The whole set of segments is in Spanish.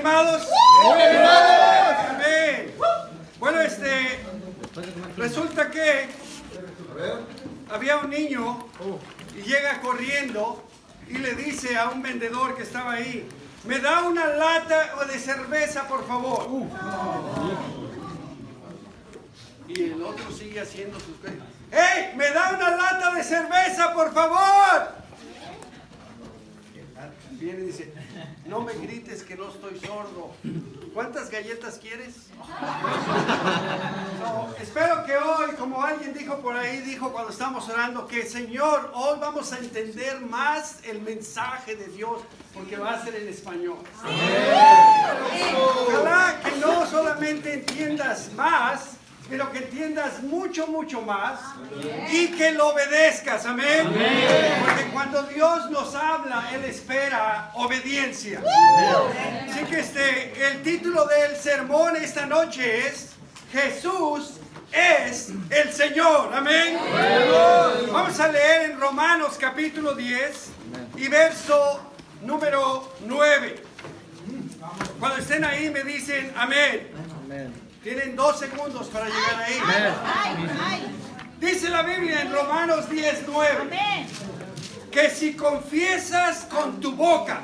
animados? ¡Muy animados! Amén. Bueno, resulta que había un niño y llega corriendo y le dice a un vendedor que estaba ahí: ¿me da una lata de cerveza, por favor? Y el otro sigue haciendo sus cosas. ¡Hey! ¿Me da una lata de cerveza, por favor? Viene y dice: no me grites que no estoy sordo. ¿Cuántas galletas quieres? No, espero que hoy, como alguien dijo por ahí, dijo cuando estábamos orando, que Señor, hoy vamos a entender más el mensaje de Dios, porque va a ser en español. Ojalá que no solamente entiendas más, pero que entiendas mucho, mucho más y que lo obedezcas, amén. Porque cuando Dios nos habla, Él espera obediencia. Así que el título del sermón esta noche es: Jesús es el Señor, amén. Vamos a leer en Romanos capítulo 10 y verso número 9. Cuando estén ahí me dicen amén. Tienen 2 segundos para llegar ahí. Dice la Biblia en Romanos 10:9 que si confiesas con tu boca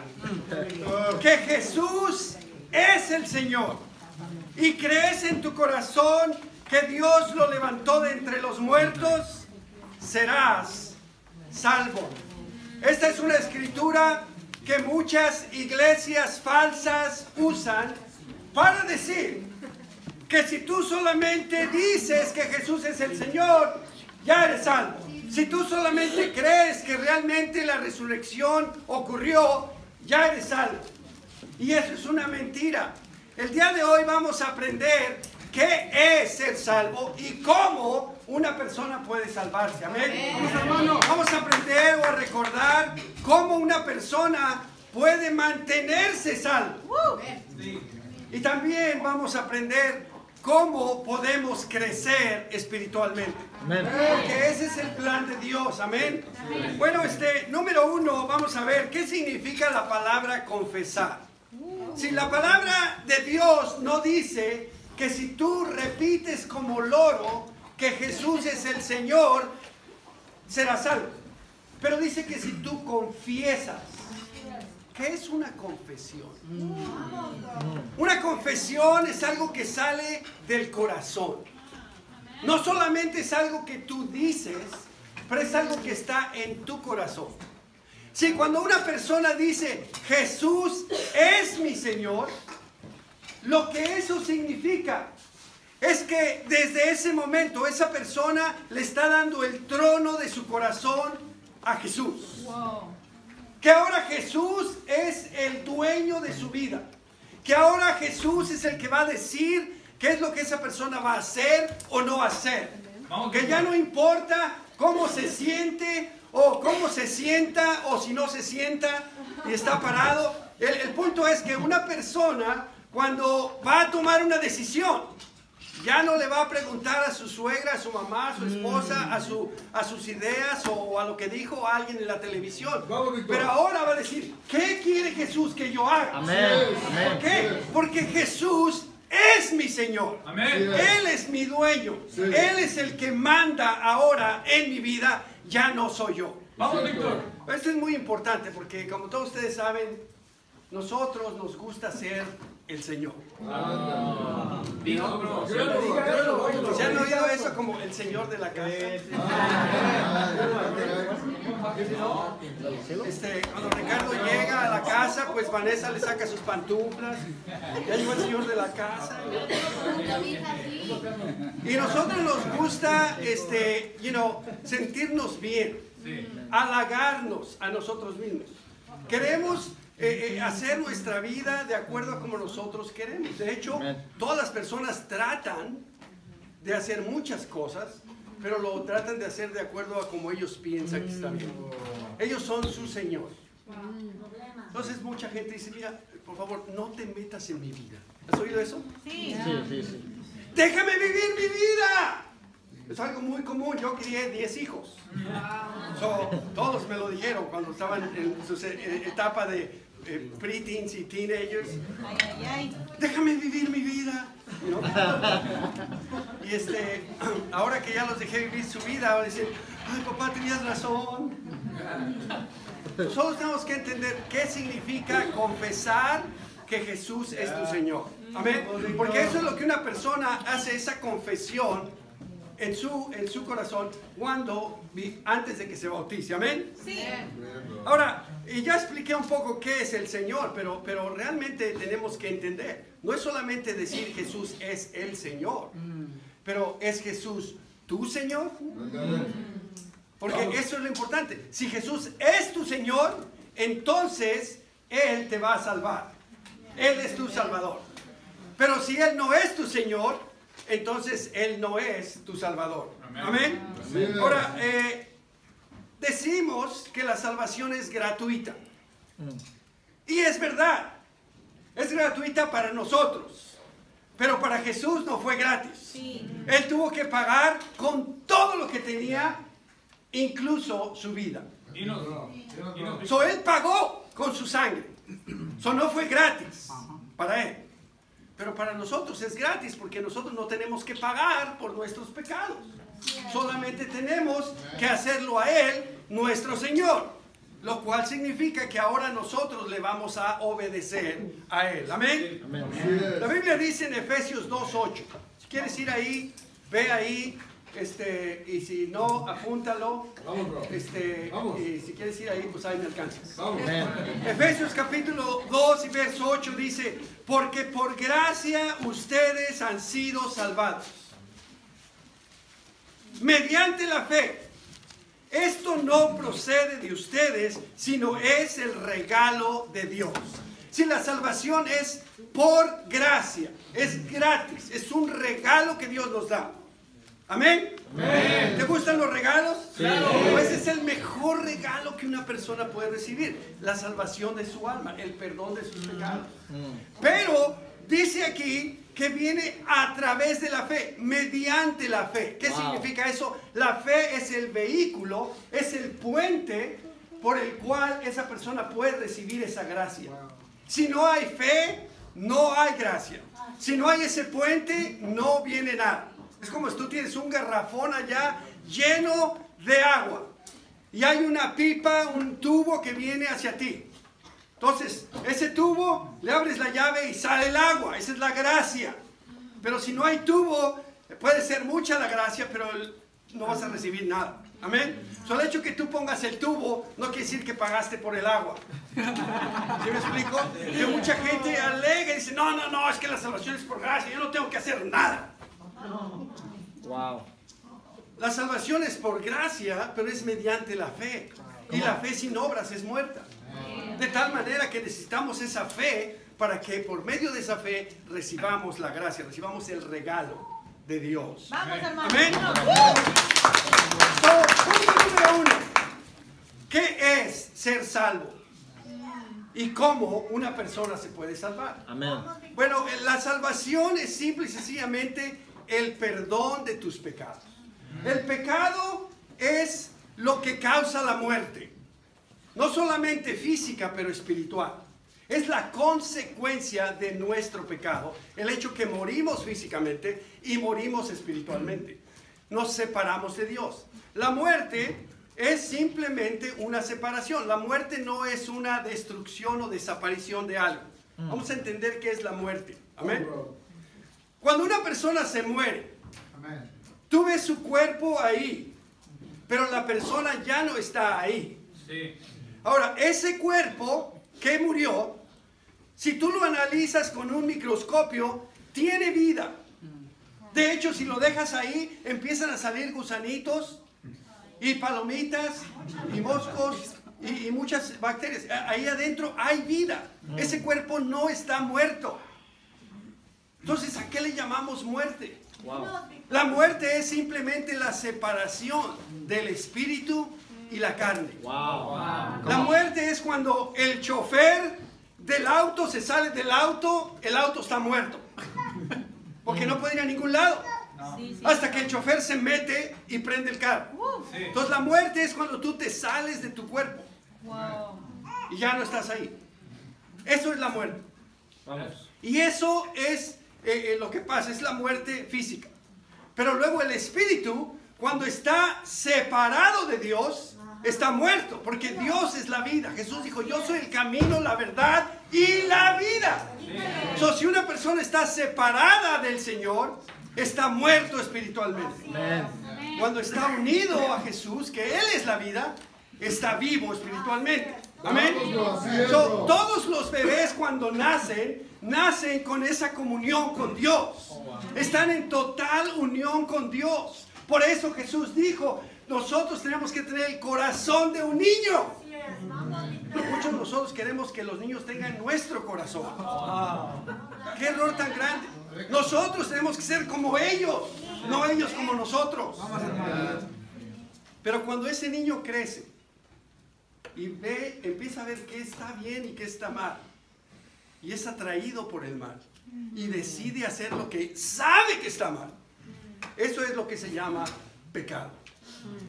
que Jesús es el Señor y crees en tu corazón que Dios lo levantó de entre los muertos, serás salvo. Esta es una escritura que muchas iglesias falsas usan para decir que si tú solamente dices que Jesús es el Señor, ya eres salvo. Si tú solamente crees que realmente la resurrección ocurrió, ya eres salvo. Y eso es una mentira. El día de hoy vamos a aprender qué es ser salvo y cómo una persona puede salvarse. Amén. Vamos a aprender o a recordar cómo una persona puede mantenerse salvo. Y también vamos a aprender cómo podemos crecer espiritualmente. Porque ese es el plan de Dios. Amén. Bueno, número 1, vamos a ver qué significa la palabra confesar. Si la palabra de Dios no dice que si tú repites como loro que Jesús es el Señor, serás salvo. Pero dice que si tú confiesas. ¿Qué es una confesión? Una confesión es algo que sale del corazón. No solamente es algo que tú dices, pero es algo que está en tu corazón. Si cuando una persona dice Jesús es mi Señor, lo que eso significa es que desde ese momento esa persona le está dando el trono de su corazón a Jesús. Que ahora Jesús es el dueño de su vida. Que ahora Jesús es el que va a decir qué es lo que esa persona va a hacer o no hacer. Que ya no importa cómo se siente o cómo se sienta o si no se sienta y está parado. El punto es que una persona cuando va a tomar una decisión, ya no le va a preguntar a su suegra, a su mamá, a su esposa, a sus ideas o a lo que dijo alguien en la televisión. Pero ahora va a decir, ¿qué quiere Jesús que yo haga? ¿Por qué? Porque Jesús es mi Señor. Él es mi dueño. Él es el que manda ahora en mi vida, ya no soy yo. Vamos, Víctor. Esto es muy importante porque, como todos ustedes saben, nosotros nos gusta ser el Señor. ¿Se han oído eso como el Señor de la casa? Cuando Ricardo llega a la casa, pues Vanessa le saca sus pantuflas. Ya llegó el Señor de la casa. Y nosotros nos gusta sentirnos bien, halagarnos a nosotros mismos. Queremos hacer nuestra vida de acuerdo a como nosotros queremos. De hecho, todas las personas tratan de hacer muchas cosas, pero lo tratan de hacer de acuerdo a como ellos piensan que está bien. Ellos son su Señor. Entonces mucha gente dice, mira, por favor, no te metas en mi vida. ¿Has oído eso? Sí. Déjame vivir mi vida. Es algo muy común. Yo crié 10 hijos. Todos me lo dijeron cuando estaban en su etapa de preteens y teenagers. Ay, ay, ay. Déjame vivir mi vida, ¿no? Y ahora que ya los dejé vivir su vida, ahora dicen, ay papá, tenías razón. Solo tenemos que entender qué significa confesar que Jesús es tu Señor. Amén. Porque eso es lo que una persona hace, esa confesión en su corazón antes de que se bautice. Amén. Sí. Ahora, y ya expliqué un poco qué es el Señor, pero realmente tenemos que entender. No es solamente decir Jesús es el Señor, pero ¿es Jesús tu Señor? Porque eso es lo importante. Si Jesús es tu Señor, entonces Él te va a salvar. Él es tu Salvador. Pero si Él no es tu Señor, entonces Él no es tu Salvador. Amén. Ahora, decimos que la salvación es gratuita. Y es verdad. Es gratuita para nosotros. Pero para Jesús no fue gratis. Sí. Él tuvo que pagar con todo lo que tenía, incluso su vida. Él pagó con su sangre. No fue gratis para Él. Pero para nosotros es gratis porque nosotros no tenemos que pagar por nuestros pecados. Solamente tenemos que hacerlo a Él, nuestro Señor. Lo cual significa que ahora nosotros le vamos a obedecer a Él. Amén. La Biblia dice en Efesios 2:8. Si quieres ir ahí, ve ahí. Y si no, apúntalo. Y si quieres ir ahí, pues ahí me alcanzas. Efesios capítulo 2 y verso 8 dice: porque por gracia ustedes han sido salvados mediante la fe. Esto no procede de ustedes, sino es el regalo de Dios. Si la salvación es por gracia, es gratis, es un regalo que Dios nos da. ¿Amén? ¿Te gustan los regalos? Claro. Pues es el mejor regalo que una persona puede recibir. La salvación de su alma, el perdón de sus pecados. Pero dice aquí que viene a través de la fe, mediante la fe. ¿Qué significa eso? La fe es el vehículo, es el puente por el cual esa persona puede recibir esa gracia. Si no hay fe, no hay gracia. Si no hay ese puente, no viene nada. Es como si tú tienes un garrafón allá lleno de agua y hay una pipa, un tubo que viene hacia ti. Entonces, ese tubo, le abres la llave y sale el agua. Esa es la gracia. Pero si no hay tubo, puede ser mucha la gracia, pero no vas a recibir nada. Amén. El hecho que tú pongas el tubo no quiere decir que pagaste por el agua. ¿Sí me explico? Que mucha gente alega y dice, no, es que la salvación es por gracia, yo no tengo que hacer nada. Wow. La salvación es por gracia, pero es mediante la fe. Y la fe sin obras es muerta. De tal manera que necesitamos esa fe para que por medio de esa fe recibamos la gracia, recibamos el regalo de Dios. Vamos, hermano. Amén. Punto número 1. ¿Qué es ser salvo? ¿Y cómo una persona se puede salvar? Amén. Bueno, la salvación es simple y sencillamente el perdón de tus pecados. El pecado es lo que causa la muerte. No solamente física, pero espiritual. Es la consecuencia de nuestro pecado. El hecho que morimos físicamente y morimos espiritualmente. Nos separamos de Dios. La muerte es simplemente una separación. La muerte no es una destrucción o desaparición de algo. Vamos a entender qué es la muerte. Amén. Cuando una persona se muere, tú ves su cuerpo ahí, pero la persona ya no está ahí. Sí. Ahora, ese cuerpo que murió, si tú lo analizas con un microscopio, tiene vida. De hecho, si lo dejas ahí, empiezan a salir gusanitos y palomitas y moscos y muchas bacterias. Ahí adentro hay vida. Ese cuerpo no está muerto. Entonces, ¿a qué le llamamos muerte? Wow. La muerte es simplemente la separación del espíritu y la carne. Wow. La muerte es cuando el chofer del auto se sale del auto, el auto está muerto. Porque no puede ir a ningún lado. Hasta que el chofer se mete y prende el carro. Entonces la muerte es cuando tú te sales de tu cuerpo. Y ya no estás ahí. Eso es la muerte. Vamos. Y eso es lo que pasa, es la muerte física. Pero luego el espíritu, cuando está separado de Dios, está muerto, porque Dios es la vida. Jesús dijo, yo soy el camino, la verdad y la vida. So, si una persona está separada del Señor, está muerto espiritualmente. Cuando está unido a Jesús, que Él es la vida, está vivo espiritualmente. Amén. So, todos los bebés cuando nacen con esa comunión con Dios. Están en total unión con Dios. Por eso Jesús dijo, nosotros tenemos que tener el corazón de un niño. Muchos de nosotros queremos que los niños tengan nuestro corazón. Qué error tan grande. Nosotros tenemos que ser como ellos, no ellos como nosotros. Pero cuando ese niño crece y empieza a ver qué está bien y qué está mal, y es atraído por el mal, y decide hacer lo que sabe que está mal, eso es lo que se llama pecado.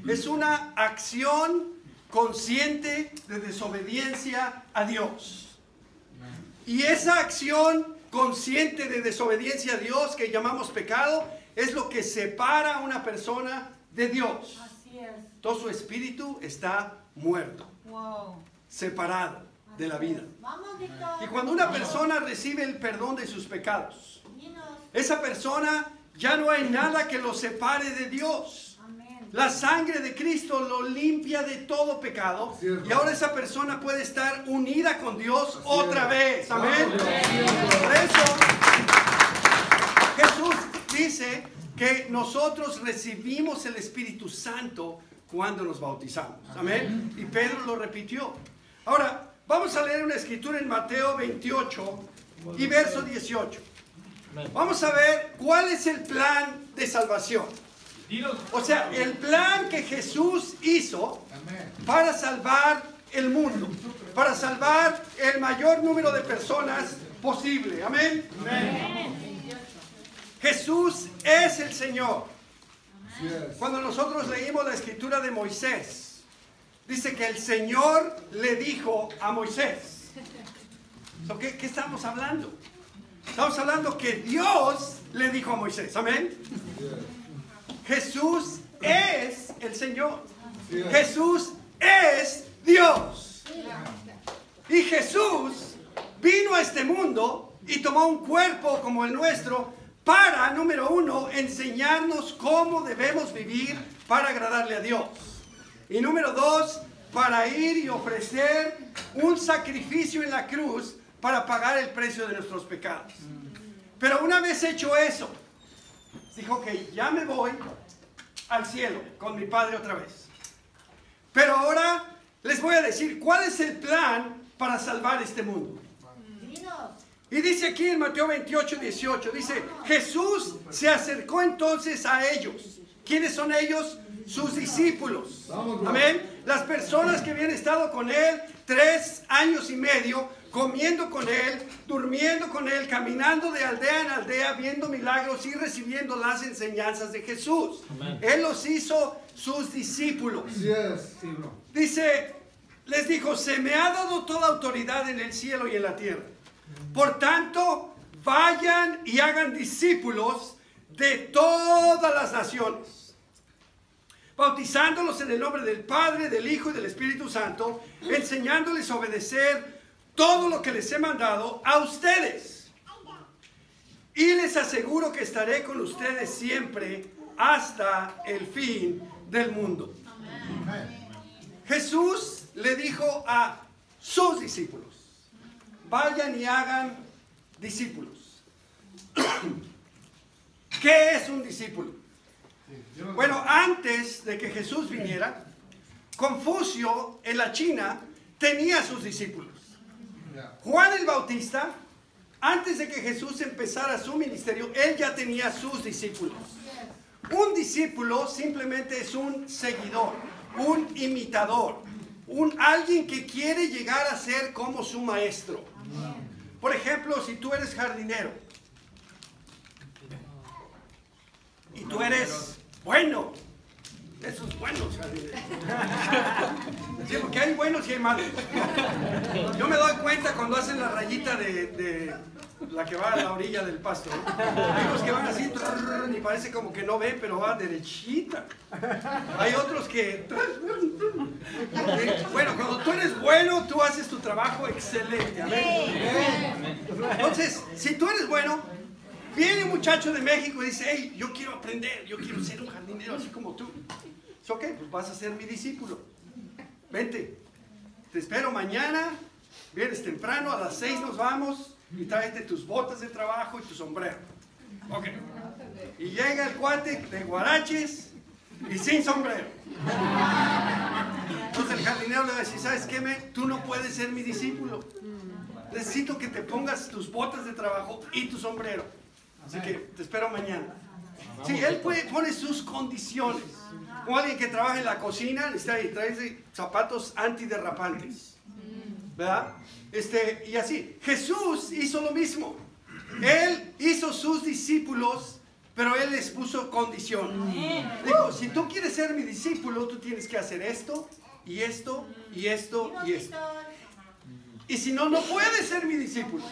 Es una acción consciente de desobediencia a Dios. Y esa acción consciente de desobediencia a Dios que llamamos pecado es lo que separa a una persona de Dios. Así es. Todo su espíritu está muerto, separado de la vida. Vamos, Víctor. Y cuando una persona recibe el perdón de sus pecados, esa persona ya no hay nada que lo separe de Dios. Amén. La sangre de Cristo lo limpia de todo pecado. Y ahora esa persona puede estar unida con Dios otra vez. Amén. Por eso Jesús dice que nosotros recibimos el Espíritu Santo cuando nos bautizamos. Amén. Y Pedro lo repitió. Ahora, vamos a leer una escritura en Mateo 28 y verso 18. Vamos a ver cuál es el plan de salvación. O sea, el plan que Jesús hizo para salvar el mundo, para salvar el mayor número de personas posible. Amén. Jesús es el Señor. Cuando nosotros leímos la escritura de Moisés, dice que el Señor le dijo a Moisés. ¿Qué estamos hablando? Estamos hablando que Dios le dijo a Moisés. Amén. Jesús es el Señor. Jesús es Dios. Y Jesús vino a este mundo y tomó un cuerpo como el nuestro para, número uno, enseñarnos cómo debemos vivir para agradarle a Dios. Y número dos, para ir y ofrecer un sacrificio en la cruz para pagar el precio de nuestros pecados. Pero una vez hecho eso, dijo que ya me voy al cielo con mi Padre otra vez. Pero ahora les voy a decir cuál es el plan para salvar este mundo. Y dice aquí en Mateo 28, 18, dice, Jesús se acercó entonces a ellos. ¿Quiénes son ellos? Sus discípulos. Amén. Las personas que habían estado con Él 3 años y medio, comiendo con Él, durmiendo con Él, caminando de aldea en aldea, viendo milagros y recibiendo las enseñanzas de Jesús. Amén. Él los hizo sus discípulos. Dice, les dijo, se me ha dado toda autoridad en el cielo y en la tierra. Por tanto, vayan y hagan discípulos de todas las naciones, bautizándolos en el nombre del Padre, del Hijo y del Espíritu Santo, enseñándoles a obedecer todo lo que les he mandado a ustedes. Y les aseguro que estaré con ustedes siempre hasta el fin del mundo. Amén. Jesús le dijo a sus discípulos, vayan y hagan discípulos. ¿Qué es un discípulo? Bueno, antes de que Jesús viniera, Confucio en la China tenía sus discípulos. Juan el Bautista, antes de que Jesús empezara su ministerio, él ya tenía sus discípulos. Un discípulo simplemente es un seguidor, un imitador, alguien que quiere llegar a ser como su maestro. Por ejemplo, si tú eres jardinero y tú eres bueno esos buenos jardineros. Sí, porque hay buenos y hay malos. Yo me doy cuenta cuando hacen la rayita de la que va a la orilla del pasto, ¿no? Hay unos que van así y parece como que no ven, pero va derechita. Hay otros que... Bueno, cuando tú eres bueno, tú haces tu trabajo excelente. Amén. Entonces, si tú eres bueno, viene un muchacho de México y dice, hey, yo quiero aprender, yo quiero ser un jardinero así como tú. ¿Es ok? Pues vas a ser mi discípulo. Vente, te espero mañana, vienes temprano, a las 6 nos vamos y tráete tus botas de trabajo y tu sombrero. Ok. Y llega el cuate de guaraches y sin sombrero. Entonces el jardinero le va a decir, ¿sabes qué? Tú no puedes ser mi discípulo. Necesito que te pongas tus botas de trabajo y tu sombrero. Así que te espero mañana. Sí, él pone sus condiciones. Como alguien que trabaja en la cocina, trae zapatos antiderrapantes. ¿Verdad? Y así. Jesús hizo lo mismo. Él hizo sus discípulos, pero él les puso condición. Dijo, si tú quieres ser mi discípulo, tú tienes que hacer esto, y esto, y esto, y esto. Y si no, no puedes ser mi discípulo.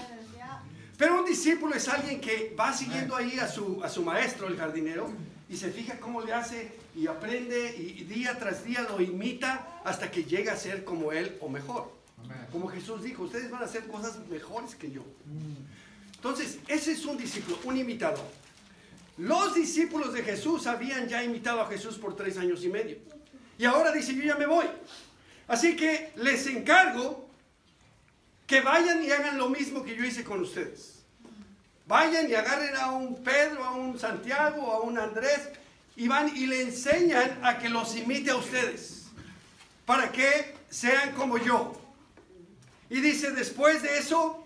Pero un discípulo es alguien que va siguiendo ahí a su maestro, el jardinero, y se fija cómo le hace, y aprende, y día tras día lo imita, hasta que llega a ser como él o mejor. Como Jesús dijo, ustedes van a hacer cosas mejores que yo. Entonces, ese es un discípulo, un imitador. Los discípulos de Jesús habían ya imitado a Jesús por 3 años y medio. Y ahora dice, yo ya me voy. Así que les encargo que vayan y hagan lo mismo que yo hice con ustedes. Vayan y agarren a un Pedro, a un Santiago, a un Andrés, y van y le enseñan a que los imite a ustedes, para que sean como yo. Y dice, después de eso,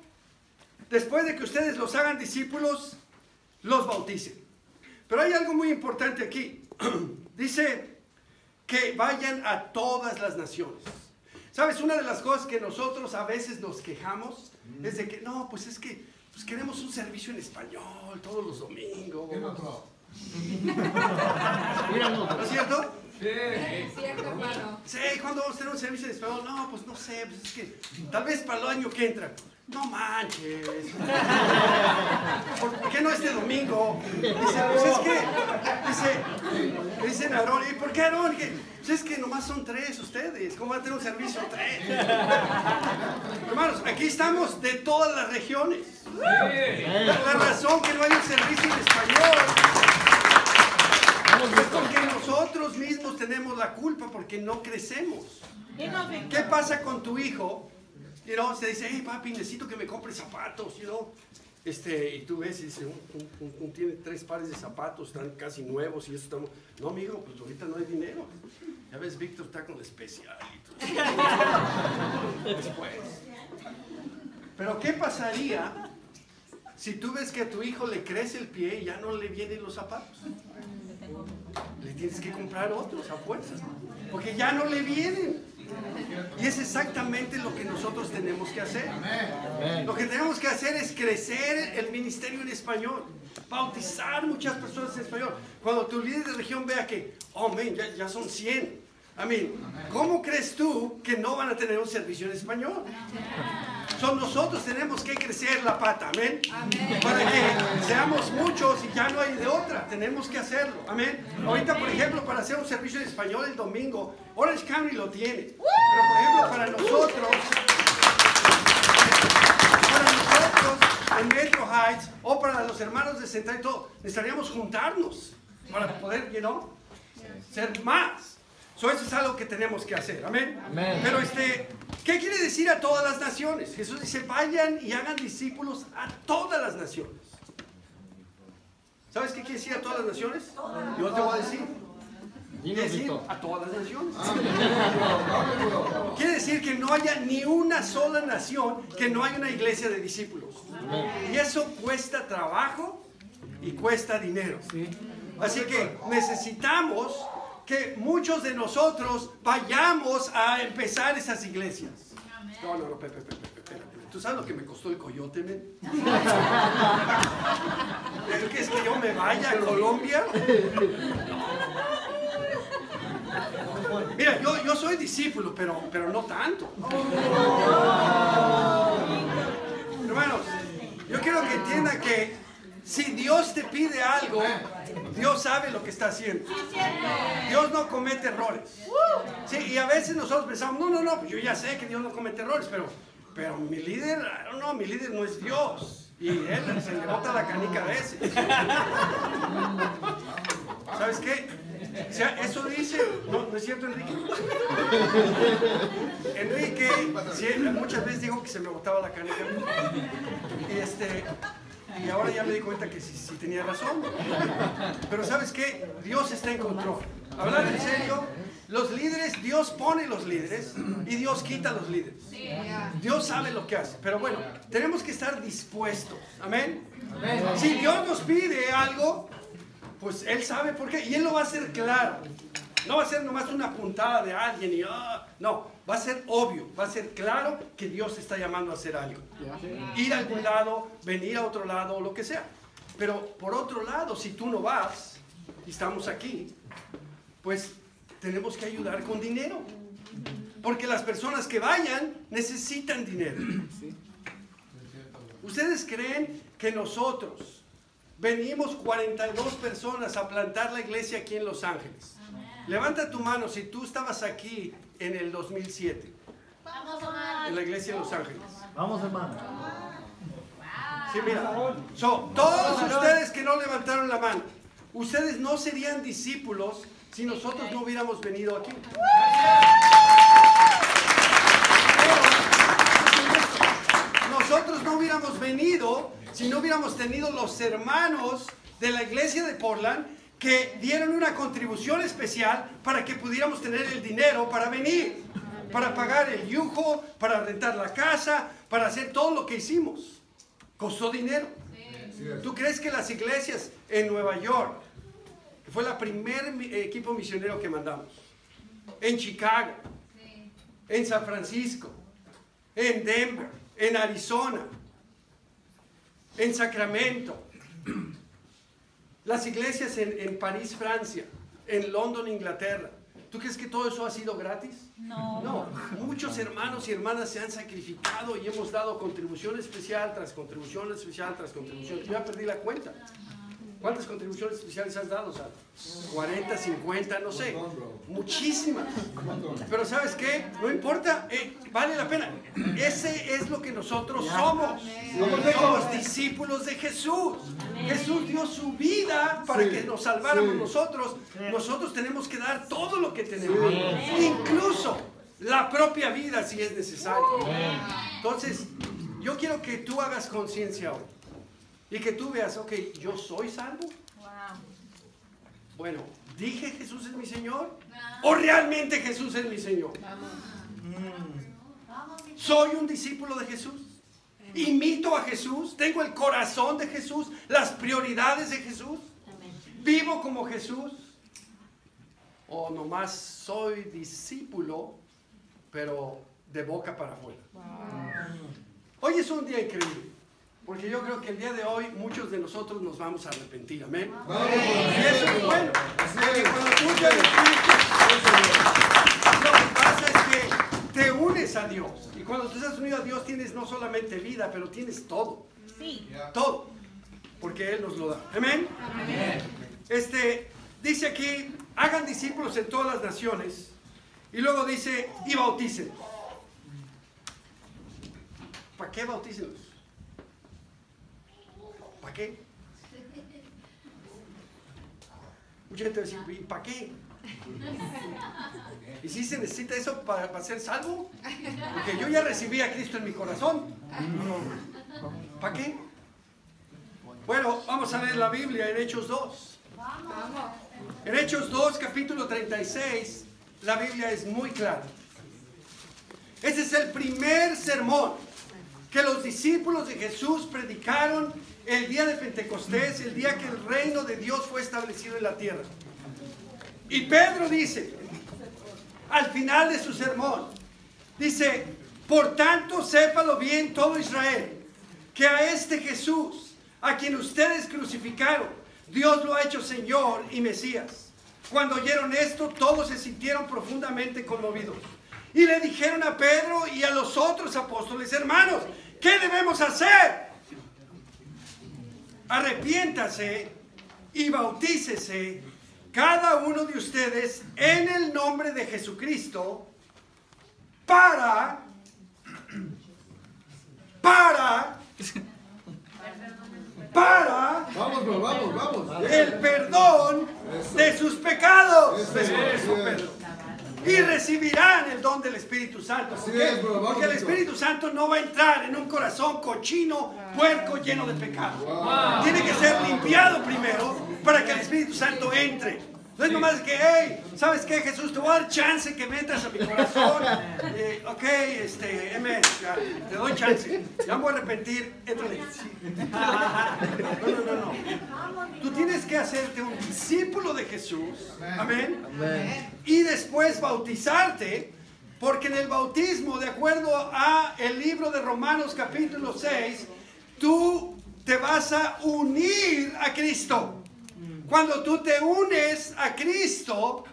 después de que ustedes los hagan discípulos, los bauticen. Pero hay algo muy importante aquí. Dice que vayan a todas las naciones. ¿Sabes? Una de las cosas que nosotros a veces nos quejamos es de que, no, pues es que pues queremos un servicio en español todos los domingos. ¿No es cierto? Sí, es cierto, hermano. Sí, ¿cuándo vamos a tener un servicio en español? No, pues no sé, pues es que tal vez para el año que entra. No manches. ¿Por qué no este domingo? Dice, pues es que, dicen a Aarón, ¿y por qué Aarón? Pues es que nomás son 3 ustedes. ¿Cómo van a tener un servicio 3? Hermanos, aquí estamos de todas las regiones. La razón que no hay un servicio en español es porque nosotros mismos tenemos la culpa porque no crecemos. ¿Qué pasa con tu hijo? Se dice, hey papi, necesito que me compres zapatos, y tú ves y dice, tiene 3 pares de zapatos, están casi nuevos y eso estamos. No, amigo, pues ahorita no hay dinero. Ya ves, Víctor está con la especial y todo. Después. Pero ¿qué pasaría si tú ves que a tu hijo le crece el pie y ya no le vienen los zapatos? Le tienes que comprar otros a fuerzas, porque ya no le vienen. Y es exactamente lo que nosotros tenemos que hacer. Lo que tenemos que hacer es crecer el ministerio en español, bautizar muchas personas en español. Cuando tu líder de región vea que, oh, man, ya son 100. ¿Cómo crees tú que no van a tener un servicio en español? Nosotros tenemos que crecer la pata, amén. Para que seamos muchos y ya no hay de otra, tenemos que hacerlo, amén. Ahorita, por ejemplo, para hacer un servicio en español el domingo, Orange County lo tiene. Pero, por ejemplo, para nosotros en Metro Heights o para los hermanos de Central y todo, necesitaríamos juntarnos para poder, ser más. Eso es algo que tenemos que hacer, amén. Pero ¿qué quiere decir a todas las naciones? Jesús dice, vayan y hagan discípulos a todas las naciones. ¿Sabes qué quiere decir a todas las naciones? Yo te voy a decir. Quiere decir a todas las naciones. Quiere decir que no haya ni una sola nación que no haya una iglesia de discípulos. Y eso cuesta trabajo y cuesta dinero. Así que necesitamos que muchos de nosotros vayamos a empezar esas iglesias. No, Pepe. ¿Tú sabes lo que me costó el coyote, men? ¿Tú quieres que yo me vaya a Colombia? Mira, yo soy discípulo, pero no tanto. Hermanos, yo quiero que entiendan que si Dios te pide algo, Dios sabe lo que está haciendo. Dios no comete errores. Sí, y a veces nosotros pensamos, no, pues yo ya sé que Dios no comete errores, pero mi líder, mi líder no es Dios. Y él se le bota la canica a veces. ¿Sabes qué? O sea, eso dice, ¿no es cierto, Enrique? Enrique muchas veces dijo que se me botaba la canica. Y ahora ya me di cuenta que sí tenía razón. Pero ¿sabes qué? Dios está en control. Hablando en serio, los líderes, Dios pone los líderes y Dios quita los líderes. Dios sabe lo que hace. Pero bueno, tenemos que estar dispuestos. Amén. Si Dios nos pide algo, pues Él sabe por qué. Y Él lo va a hacer claro. No va a ser nomás una puntada de alguien y no, va a ser obvio, va a ser claro que Dios está llamando a hacer algo. Ir a algún lado, venir a otro lado, o lo que sea. Pero por otro lado, si tú no vas y estamos aquí, pues tenemos que ayudar con dinero. Porque las personas que vayan necesitan dinero. ¿Ustedes creen que nosotros venimos 42 personas a plantar la iglesia aquí en Los Ángeles? Levanta tu mano si tú estabas aquí en el 2007. Vamos, hermano. En la iglesia de Los Ángeles. Vamos, hermano. Sí, mira. Todos ustedes que no levantaron la mano, ustedes no serían discípulos si nosotros no hubiéramos venido aquí. Nosotros no hubiéramos venido si no hubiéramos tenido los hermanos de la iglesia de Portland que dieron una contribución especial para que pudiéramos tener el dinero para venir, para pagar el yujo, para rentar la casa, para hacer todo lo que hicimos. Costó dinero. ¿Tú crees que las iglesias en Nueva York, que fue el primer equipo misionero que mandamos, en Chicago, en San Francisco, en Denver, en Arizona, en Sacramento, las iglesias en París, Francia, en London, Inglaterra, ¿tú crees que todo eso ha sido gratis? No. Muchos hermanos y hermanas se han sacrificado y hemos dado contribución especial tras contribución especial tras contribución. Yo ya perdí la cuenta. ¿Cuántas contribuciones especiales has dado, Sara? 40, 50, no sé. Muchísimas. Pero ¿sabes qué? No importa, vale la pena. Ese es lo que nosotros somos. Somos discípulos de Jesús. Jesús dio su vida para que nos salváramos nosotros. Nosotros tenemos que dar todo lo que tenemos. Incluso la propia vida si es necesario. Entonces, yo quiero que tú hagas conciencia hoy. Y que tú veas, ok, ¿yo soy salvo? Bueno, ¿dije Jesús es mi Señor? ¿O realmente Jesús es mi Señor? ¿Soy un discípulo de Jesús? ¿Imito a Jesús? ¿Tengo el corazón de Jesús? ¿Las prioridades de Jesús? ¿Vivo como Jesús? ¿O nomás soy discípulo, pero de boca para afuera? Hoy es un día increíble. Porque yo creo que el día de hoy muchos de nosotros nos vamos a arrepentir, amén. Y eso es bueno. Porque cuando tú te arrepientes, lo que pasa es que te unes a Dios. Y cuando tú estás unido a Dios tienes no solamente vida, pero tienes todo. Sí. Todo. Porque Él nos lo da. Amén. Dice aquí, hagan discípulos en todas las naciones. Y luego dice, y bauticen. ¿Para qué bautícenlos? ¿Para qué? Mucha gente va a decir, ¿y para qué? ¿Y si se necesita eso para ser salvo? Porque yo ya recibí a Cristo en mi corazón. ¿Para qué? Bueno, vamos a leer la Biblia en Hechos 2. En Hechos 2, capítulo 36, la Biblia es muy clara. Ese es el primer sermón que los discípulos de Jesús predicaron el día de Pentecostés, el día que el reino de Dios fue establecido en la tierra. Y Pedro dice, al final de su sermón, dice, por tanto, sépalo bien todo Israel, que a este Jesús, a quien ustedes crucificaron, Dios lo ha hecho Señor y Mesías. Cuando oyeron esto, todos se sintieron profundamente conmovidos. Y le dijeron a Pedro y a los otros apóstoles: hermanos, ¿qué debemos hacer? Arrepiéntase y bautícese cada uno de ustedes en el nombre de Jesucristo para Vamos. el perdón de sus pecados. Les contestó Pedro. Y recibirán el don del Espíritu Santo. ¿Por qué? Porque el Espíritu Santo no va a entrar en un corazón cochino, puerco, lleno de pecado. Tiene que ser limpiado primero para que el Espíritu Santo entre. No es nomás que, hey, ¿sabes qué, Jesús? Te voy a dar chance que me entres a mi corazón. Ok, amén, ya, te doy chance. Ya me voy a arrepentir, éntrale. Sí. No. Tú tienes que hacerte un discípulo de Jesús. Amén. Y después bautizarte, porque en el bautismo, de acuerdo a el libro de Romanos capítulo 6, tú te vas a unir a Cristo. Cuando tú te unes a Cristo,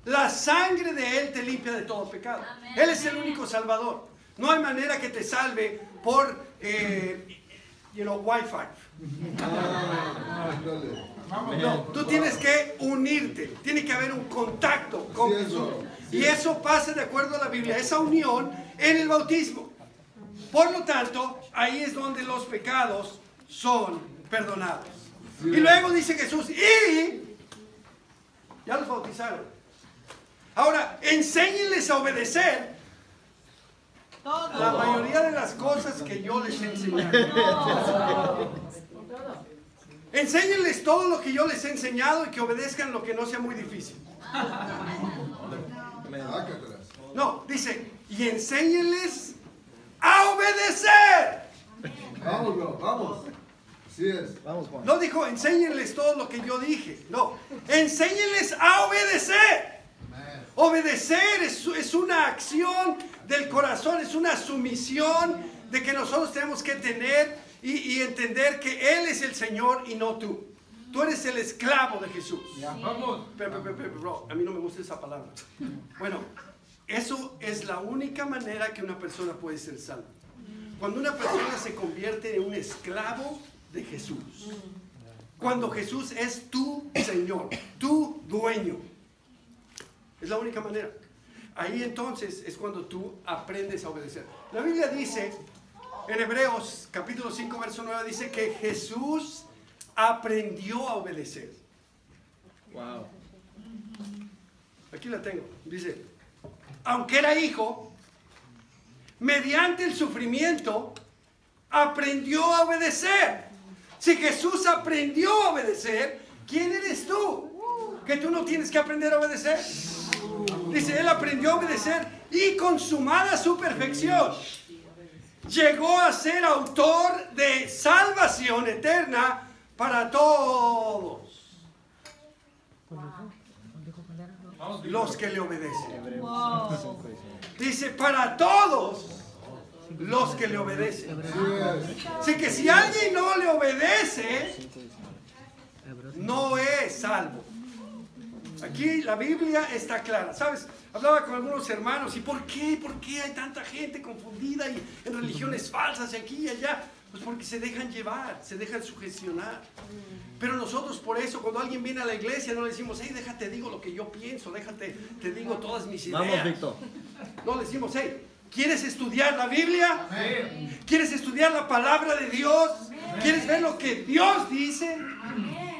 la sangre de Él te limpia de todo pecado. Él es el único salvador. No hay manera que te salve por, Wi-Fi. No, tú tienes que unirte. Tiene que haber un contacto con Jesús. Y eso pasa de acuerdo a la Biblia, esa unión en el bautismo. Por lo tanto, ahí es donde los pecados son perdonados. Y luego dice Jesús, y ya los bautizaron. Ahora, enséñenles a obedecer la mayoría de las cosas que yo les he enseñado. Enséñenles todo lo que yo les he enseñado y que obedezcan lo que no sea muy difícil. No, dice, y enséñenles a obedecer. Vamos. Así es. Vamos, Juan. No dijo, enséñenles todo lo que yo dije. No, enséñenles a obedecer. Obedecer es una acción del corazón, es una sumisión de que nosotros tenemos que tener y entender que Él es el Señor y no tú. Tú eres el esclavo de Jesús. Bro, a mí no me gusta esa palabra. Bueno, eso es la única manera que una persona puede ser salva. Cuando una persona se convierte en un esclavo de Jesús. Cuando Jesús es tu Señor, tu dueño. Es la única manera. Ahí entonces es cuando tú aprendes a obedecer. La Biblia dice, en Hebreos capítulo 5, verso 9, dice que Jesús aprendió a obedecer. Wow. Aquí la tengo. Dice, aunque era hijo, mediante el sufrimiento, aprendió a obedecer. Si Jesús aprendió a obedecer, ¿quién eres tú? Que tú no tienes que aprender a obedecer. Dice, Él aprendió a obedecer y consumada su perfección, llegó a ser autor de salvación eterna para todos los que le obedecen. Dice, para todos los que le obedecen. Así que si alguien no le obedece, no es salvo. Aquí la Biblia está clara. ¿Sabes? Hablaba con algunos hermanos y ¿por qué hay tanta gente confundida y en religiones falsas y aquí y allá? Pues porque se dejan llevar, se dejan sugestionar. Pero nosotros por eso, cuando alguien viene a la iglesia, no le decimos, hey, déjate digo lo que yo pienso, déjate, te digo todas mis ideas. Vamos, Víctor. No, le decimos, hey, ¿quieres estudiar la Biblia? ¿Quieres estudiar la palabra de Dios? ¿Quieres ver lo que Dios dice?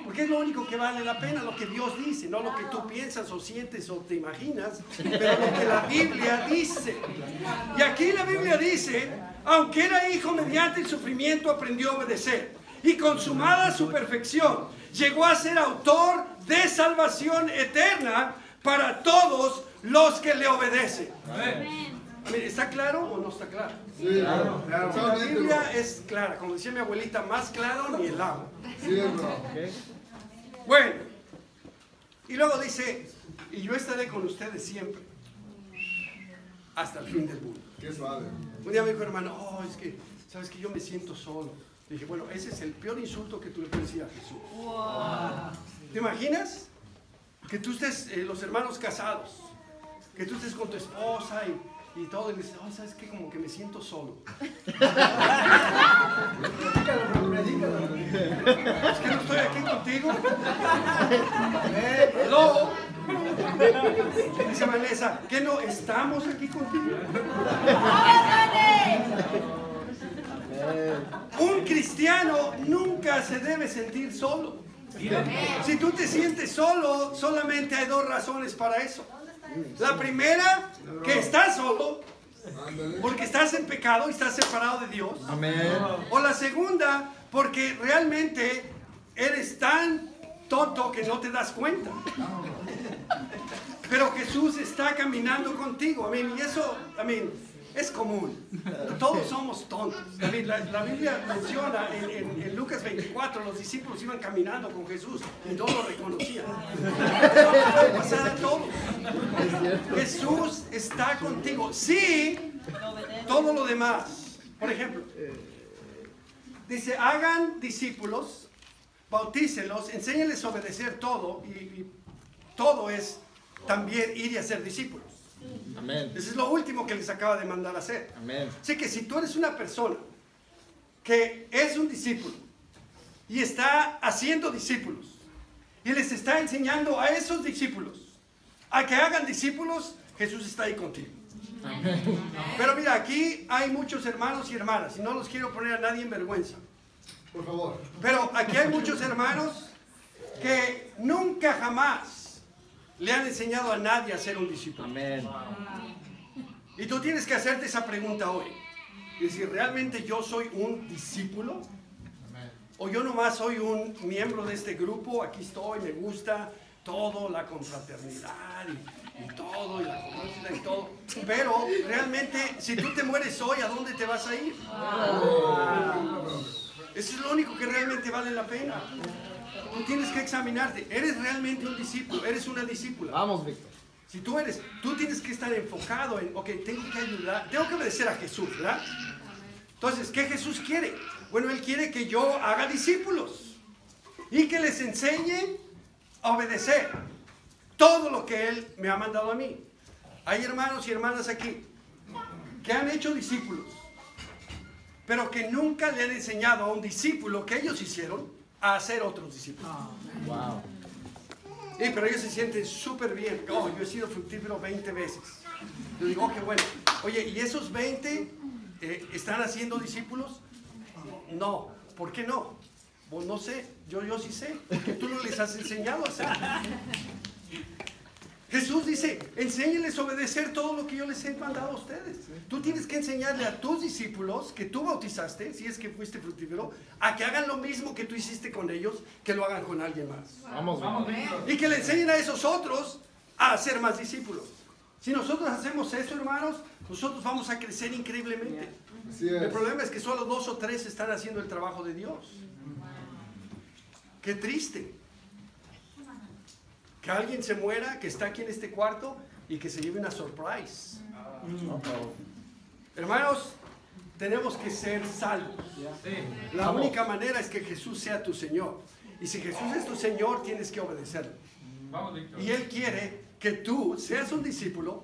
Porque es lo único que vale la pena, lo que Dios dice, no lo que tú piensas o sientes o te imaginas, pero lo que la Biblia dice. Y aquí la Biblia dice, aunque era hijo, mediante el sufrimiento aprendió a obedecer. Y consumada su perfección, llegó a ser autor de salvación eterna para todos los que le obedecen. ¿Está claro o no está claro? Sí, claro. La Biblia es clara, como decía mi abuelita, más claro ni el agua. Sí, bro. Bueno, y luego dice, y yo estaré con ustedes siempre, hasta el fin del mundo. Qué suave. Un día me dijo, hermano, oh, es que, ¿sabes que yo me siento solo? Le dije, bueno, ese es el peor insulto que tú le puedes decir a Jesús. Wow. ¿Te imaginas? que tú estés, los hermanos casados, que tú estés con tu esposa y todo, y dices, oh, ¿sabes qué? Como que me siento solo. Es que no estoy aquí contigo. Hello. Dice Vanessa, ¿qué no estamos aquí contigo? Un cristiano nunca se debe sentir solo. Si tú te sientes solo, solamente hay dos razones para eso. La primera, que estás solo, porque estás en pecado y estás separado de Dios. Amén. O la segunda, porque realmente eres tan tonto que no te das cuenta. Pero Jesús está caminando contigo. Amén. Y eso, amén, es común. Todos somos tontos. Amén. La Biblia menciona en Lucas 24, los discípulos iban caminando con Jesús y no lo reconocían. Eso puede pasar a todos. Jesús está contigo. Sí, todo lo demás. Por ejemplo, dice, hagan discípulos, bautícenlos, enséñenles a obedecer todo y todo es también ir y hacer discípulos. Amén. Eso es lo último que les acaba de mandar a hacer. Amén. Así que si tú eres una persona que es un discípulo y está haciendo discípulos y les está enseñando a esos discípulos a que hagan discípulos, Jesús está ahí contigo. Amén. Pero mira, aquí hay muchos hermanos y hermanas y no los quiero poner a nadie en vergüenza. Por favor. Pero aquí hay muchos hermanos que nunca jamás le han enseñado a nadie a ser un discípulo. Amén. Y tú tienes que hacerte esa pregunta hoy. Y decir, ¿realmente yo soy un discípulo? ¿O yo nomás soy un miembro de este grupo? Aquí estoy, me gusta todo, la confraternidad y todo, y la comida y todo. Pero realmente, si tú te mueres hoy, ¿a dónde te vas a ir? Eso es lo único que realmente vale la pena. Tú tienes que examinarte. ¿Eres realmente un discípulo? ¿Eres una discípula? Vamos, Víctor. Si tú eres, tú tienes que estar enfocado en, ok, tengo que ayudar, tengo que obedecer a Jesús, ¿verdad? Entonces, ¿qué Jesús quiere? Bueno, Él quiere que yo haga discípulos y que les enseñe a obedecer todo lo que Él me ha mandado a mí. Hay hermanos y hermanas aquí que han hecho discípulos, pero que nunca le han enseñado a un discípulo que ellos hicieron a hacer otros discípulos. Wow. Pero ellos se sienten súper bien. Oh, yo he sido fructífero 20 veces. Yo digo, oh, qué bueno. Oye, ¿y esos 20 están haciendo discípulos? No. ¿Por qué no? Pues no sé. Yo sí sé. Porque tú no les has enseñado a hacer. Jesús dice, enséñenles a obedecer todo lo que yo les he mandado a ustedes. Tú tienes que enseñarle a tus discípulos que tú bautizaste, si es que fuiste fructífero, a que hagan lo mismo que tú hiciste con ellos, que lo hagan con alguien más. Vamos, Víctor. Y que le enseñen a esos otros a hacer más discípulos. Si nosotros hacemos eso, hermanos, nosotros vamos a crecer increíblemente. Así es. El problema es que solo 2 o 3 están haciendo el trabajo de Dios. Qué triste. Que alguien se muera, que está aquí en este cuarto y que se lleve una surprise. Hermanos, tenemos que ser salvos. La única manera es que Jesús sea tu Señor. Y si Jesús es tu Señor, tienes que obedecerle. Y Él quiere que tú seas un discípulo,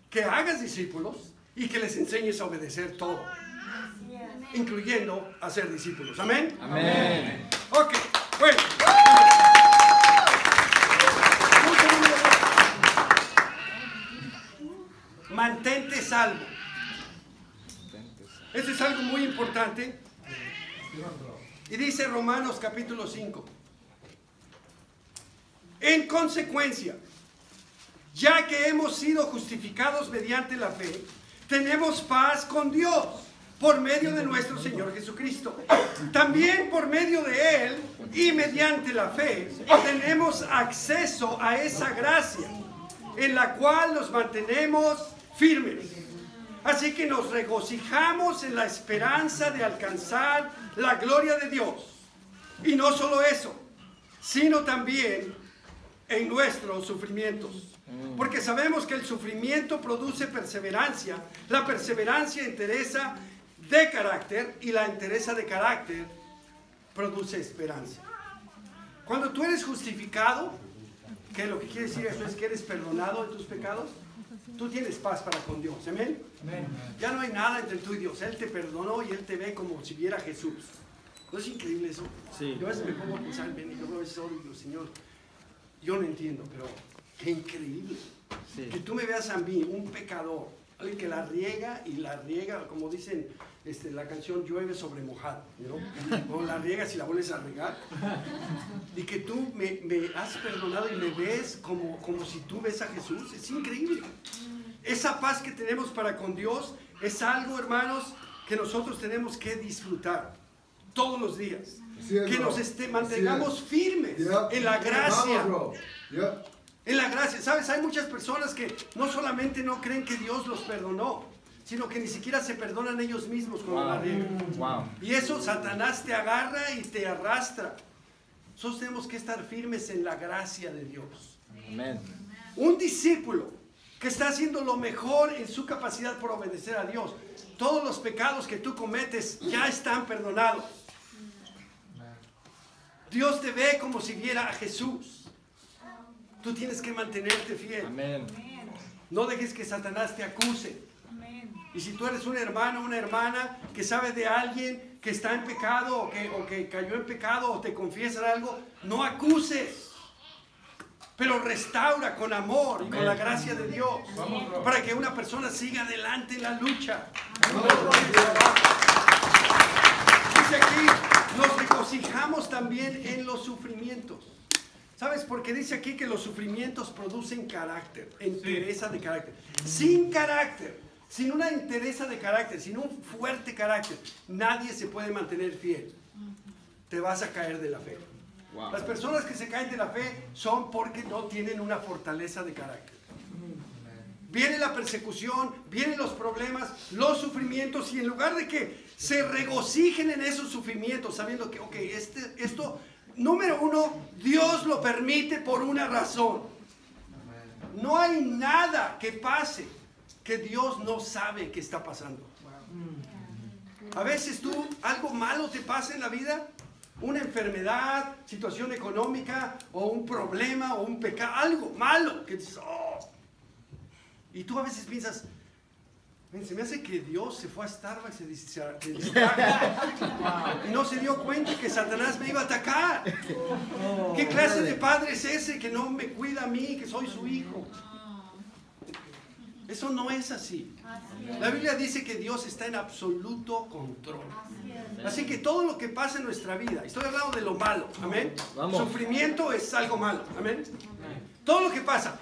que hagas discípulos y que les enseñes a obedecer todo, incluyendo a ser discípulos. ¿Amén? Amén. Ok, bueno. Mantente salvo. Eso es algo muy importante. Y dice Romanos capítulo 5. En consecuencia, ya que hemos sido justificados mediante la fe, tenemos paz con Dios por medio de nuestro Señor Jesucristo. También por medio de Él y mediante la fe tenemos acceso a esa gracia en la cual nos mantenemos firmes. Así que nos regocijamos en la esperanza de alcanzar la gloria de Dios. Y no solo eso, sino también en nuestros sufrimientos. Porque sabemos que el sufrimiento produce perseverancia, la perseverancia entereza de carácter y la entereza de carácter produce esperanza. Cuando tú eres justificado, ¿Qué lo que quiere decir eso es que eres perdonado de tus pecados? Tú tienes paz para con Dios, amén. Ya no hay nada entre tú y Dios. Él te perdonó y Él te ve como si viera a Jesús. ¿No es increíble eso? Sí. Yo a veces me pongo a pensar, ven, y yo a veces oro y digo, Señor, yo no entiendo, pero qué increíble. Sí. Que tú me veas a mí, un pecador, alguien que la riega y la riega, como dicen la canción, llueve sobre mojado, ¿no? O la riegas y la vuelves a regar. Y que tú me has perdonado y me ves como si tú ves a Jesús. Es increíble. Esa paz que tenemos para con Dios es algo, hermanos, que nosotros tenemos que disfrutar todos los días. Que nos mantengamos firmes en la gracia. En la gracia. ¿Sabes? Hay muchas personas que no solamente no creen que Dios los perdonó, sino que ni siquiera se perdonan ellos mismos cuando la riegan. Y eso Satanás te agarra y te arrastra. Nosotros tenemos que estar firmes en la gracia de Dios. Amén. Un discípulo que está haciendo lo mejor en su capacidad por obedecer a Dios, todos los pecados que tú cometes ya están perdonados. Dios te ve como si viera a Jesús. Tú tienes que mantenerte fiel. Amén. No dejes que Satanás te acuse. Y si tú eres un hermano o una hermana que sabe de alguien que está en pecado o que cayó en pecado o te confiesan algo, no acuses. Pero restaura con amor y con la gracia de Dios para que una persona siga adelante en la lucha. Dice aquí, nos regocijamos también en los sufrimientos. ¿Sabes? Porque dice aquí que los sufrimientos producen carácter, entereza de carácter. Sin carácter, sin una entereza de carácter, sin un fuerte carácter, nadie se puede mantener fiel. Te vas a caer de la fe. Wow. Las personas que se caen de la fe son porque no tienen una fortaleza de carácter. Viene la persecución, vienen los problemas, los sufrimientos, y en lugar de que se regocijen en esos sufrimientos, sabiendo que, ok, esto, número uno, Dios lo permite por una razón. No hay nada que pase que Dios no sabe que está pasando. A veces algo malo te pasa en la vida, una enfermedad, situación económica, o un problema, o un pecado, algo malo, que dices, oh. Y tú a veces piensas, se me hace que Dios se fue a Starbucks y se distrajo. Y no se dio cuenta que Satanás me iba a atacar. ¿Qué clase de padre es ese que no me cuida a mí, que soy su hijo? Eso no es así. La Biblia dice que Dios está en absoluto control. Así que todo lo que pasa en nuestra vida, estoy hablando de lo malo, amén. Sufrimiento es algo malo, amén. Todo lo que pasa,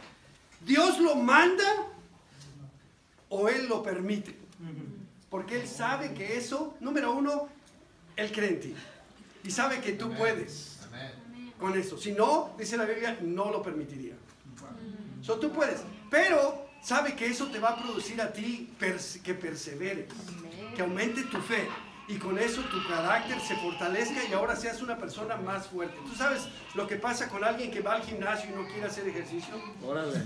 Dios lo manda o Él lo permite. Porque Él sabe que eso, número uno, Él cree en ti. Y sabe que tú puedes con eso. Si no, dice la Biblia, no lo permitiría. Tú puedes. Pero sabe que eso te va a producir a ti que perseveres, que aumente tu fe. Y con eso tu carácter se fortalezca y ahora seas una persona más fuerte. ¿Tú sabes lo que pasa con alguien que va al gimnasio y no quiere hacer ejercicio? Órale.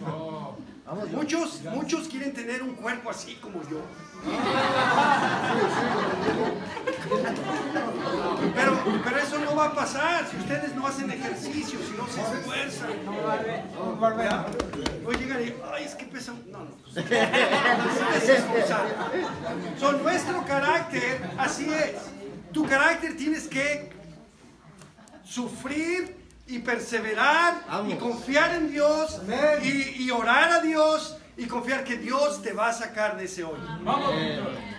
Muchos quieren tener un cuerpo así como yo. Pero eso no va a pasar si ustedes no hacen ejercicio, si no se esfuerzan. Hoy llegan y, ay, es que pesa. No. Es esforzar. Nuestro carácter, así es. Tu carácter tienes que sufrir y perseverar y confiar en Dios y orar a Dios y confiar que Dios te va a sacar de ese hoyo.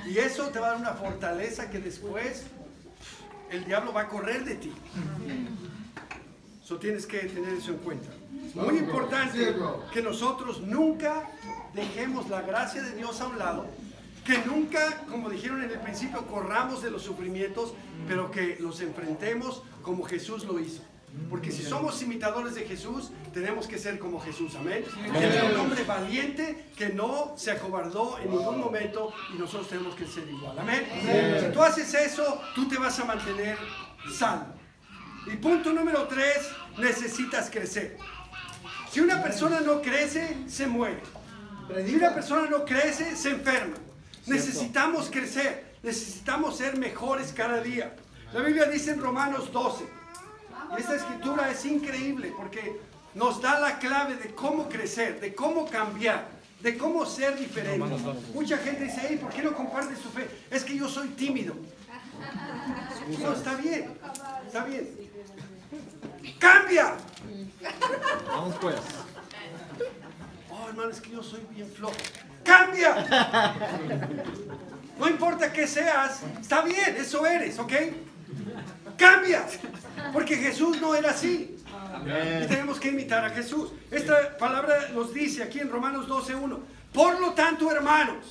Y eso te va a dar una fortaleza que después el diablo va a correr de ti. Tienes que tener eso en cuenta. Muy importante que nosotros nunca dejemos la gracia de Dios a un lado, que nunca, como dijeron en el principio, corramos de los sufrimientos, pero que los enfrentemos como Jesús lo hizo. Porque si somos imitadores de Jesús, tenemos que ser como Jesús, amén. Él era un hombre valiente que no se acobardó en ningún momento y nosotros tenemos que ser igual, amén. Si tú haces eso, tú te vas a mantener salvo. Y punto número 3, necesitas crecer. Si una persona no crece, se muere. Si una persona no crece, se enferma. Necesitamos crecer, necesitamos ser mejores cada día. La Biblia dice en Romanos 12, y esta escritura es increíble porque nos da la clave de cómo crecer, de cómo cambiar, de cómo ser diferente. Mucha gente dice, hey, ¿por qué no compartes su fe? Es que yo soy tímido. No, está bien, está bien. ¡Cambia! Vamos pues. Oh, hermano, es que yo soy bien flojo. ¡Cambia! No importa qué seas, está bien, eso eres, ¿ok? ¡Cambia! Porque Jesús no era así. Y tenemos que imitar a Jesús. Esta palabra nos dice aquí en Romanos 12:1. Por lo tanto, hermanos,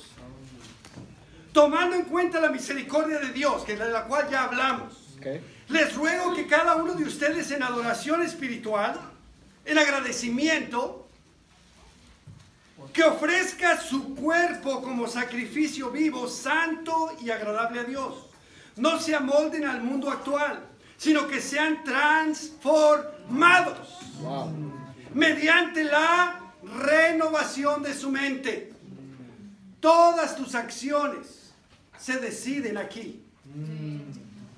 tomando en cuenta la misericordia de Dios, que de la cual ya hablamos, les ruego que cada uno de ustedes en adoración espiritual, en agradecimiento, que ofrezca su cuerpo como sacrificio vivo, santo y agradable a Dios. No se amolden al mundo actual, sino que sean transformados mediante la renovación de su mente. Todas tus acciones se deciden aquí.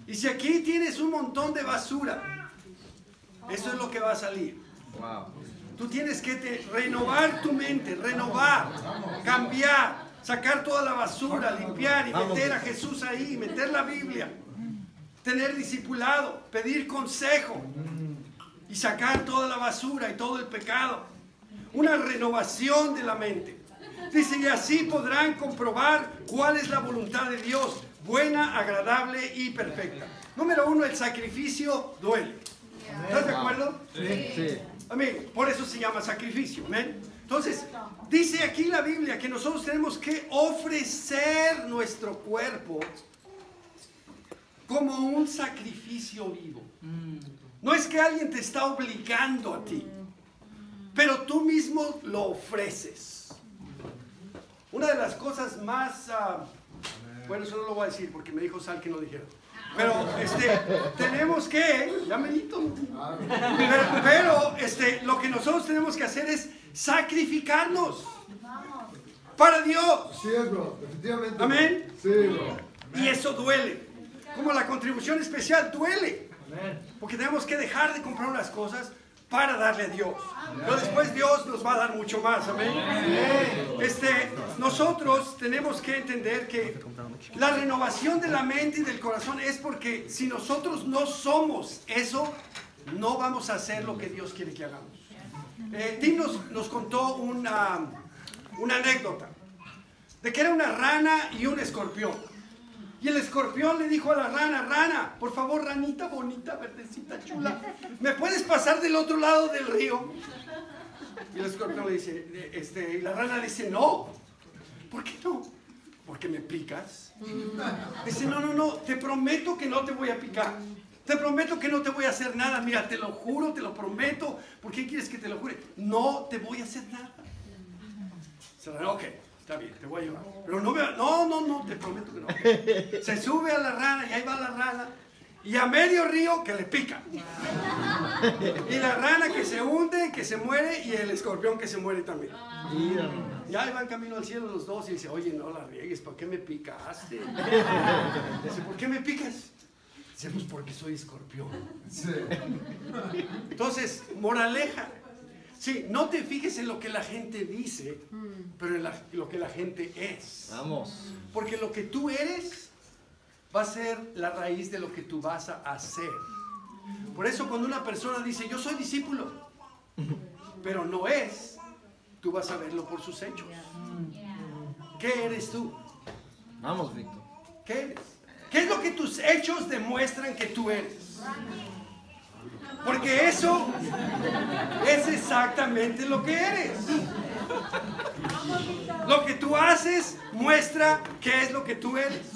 Y si aquí tienes un montón de basura, eso es lo que va a salir. Tú tienes que renovar tu mente, renovar, cambiar, sacar toda la basura, limpiar y meter a Jesús ahí, meter la Biblia, tener discipulado, pedir consejo y sacar toda la basura y todo el pecado. Una renovación de la mente. Dice, y así podrán comprobar cuál es la voluntad de Dios, buena, agradable y perfecta. Número 1, el sacrificio duele. ¿Estás de acuerdo? Sí. Amén. Por eso se llama sacrificio. Amén. Entonces, dice aquí la Biblia que nosotros tenemos que ofrecer nuestro cuerpo como un sacrificio vivo. No es que alguien te está obligando a ti, pero tú mismo lo ofreces. Una de las cosas más, bueno, eso no lo voy a decir porque me dijo Sal que no dijera. Pero tenemos que, ya medito, pero lo que nosotros tenemos que hacer es sacrificarnos para Dios. Sí, bro, definitivamente. Amén. Sí, bro. Y eso duele. Como la contribución especial duele. Porque tenemos que dejar de comprar unas cosas para darle a Dios. Pero después Dios nos va a dar mucho más. Amén. Nosotros tenemos que entender que la renovación de la mente y del corazón es porque si nosotros no somos eso, no vamos a hacer lo que Dios quiere que hagamos. Tim nos contó una anécdota de que era una rana y un escorpión. Y el escorpión le dijo a la rana, rana, por favor, ranita bonita, verdecita, chula, ¿me puedes pasar del otro lado del río? Y el escorpión le dice, y la rana dice, no. ¿Por qué no? Porque me picas. Dice, no, te prometo que no te voy a picar. Te prometo que no te voy a hacer nada. Mira, te lo juro, te lo prometo. ¿Por qué quieres que te lo jure? No te voy a hacer nada. Dice, ok. Está bien, te voy a llevar. Pero no, no, te prometo que no. Se sube a la rana y ahí va la rana. Y a medio río que le pica. Y la rana que se hunde, que se muere, y el escorpión que se muere también. Y ahí van camino al cielo los dos y dice, oye, no la riegues, ¿por qué me picaste? Dice, ¿por qué me picas? Dice, pues porque soy escorpión. Sí. Entonces, moraleja. Sí, no te fijes en lo que la gente dice, pero en lo que la gente es. Vamos. Porque lo que tú eres va a ser la raíz de lo que tú vas a hacer. Por eso cuando una persona dice, yo soy discípulo, pero no es, tú vas a verlo por sus hechos. ¿Qué eres tú? Vamos, Víctor. ¿Qué eres? ¿Qué es lo que tus hechos demuestran que tú eres? Porque eso es exactamente lo que eres. Lo que tú haces muestra qué es lo que tú eres.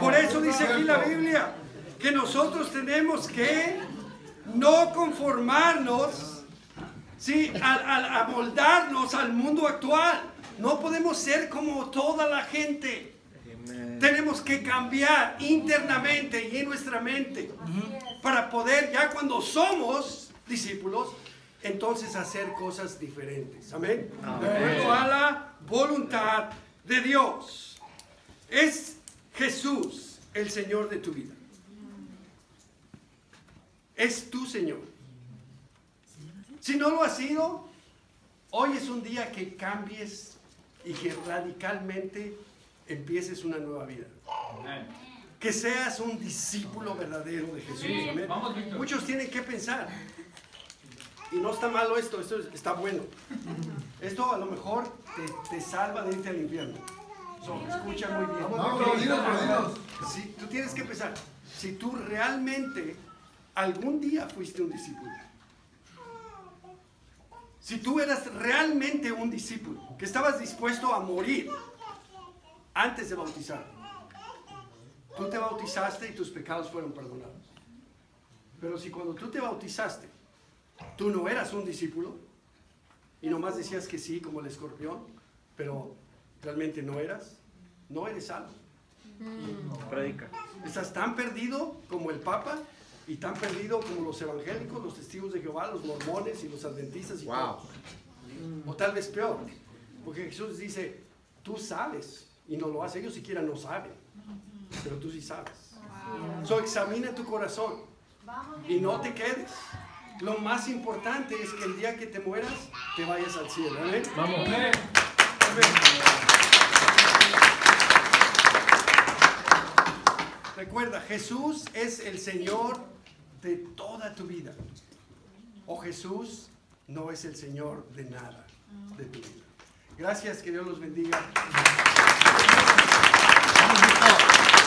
Por eso dice aquí la Biblia que nosotros tenemos que no conformarnos, ¿sí? a moldarnos al mundo actual. No podemos ser como toda la gente. Tenemos que cambiar internamente y en nuestra mente para poder, ya cuando somos discípulos, entonces hacer cosas diferentes. Amén. De acuerdo a la voluntad de Dios. Es Jesús el Señor de tu vida. Es tu Señor. Si no lo has sido, hoy es un día que cambies y que radicalmente empieces una nueva vida. Que seas un discípulo verdadero de Jesús. Amén. Muchos tienen que pensar, y no está malo esto está bueno. Esto a lo mejor te salva de irte al infierno. Escucha muy bien. Si, tú tienes que pensar, si tú realmente algún día fuiste un discípulo, si tú eras realmente un discípulo, que estabas dispuesto a morir antes de bautizar, tú te bautizaste y tus pecados fueron perdonados. Pero si cuando tú te bautizaste, tú no eras un discípulo y nomás decías que sí, como el escorpión, pero realmente no eres salvo. Predica. Estás tan perdido como el Papa y tan perdido como los evangélicos, los testigos de Jehová, los mormones y los adventistas y todo. O tal vez peor, porque Jesús dice, tú sabes y no lo hace. Ellos siquiera no saben, pero tú sí sabes. Examina tu corazón y no te quedes. Lo más importante es que el día que te mueras te vayas al cielo. ¿Amén? Vamos. Amén. Recuerda, Jesús es el Señor de toda tu vida. O Jesús no es el Señor de nada de tu vida. Gracias, que Dios los bendiga. Vamos, Víctor.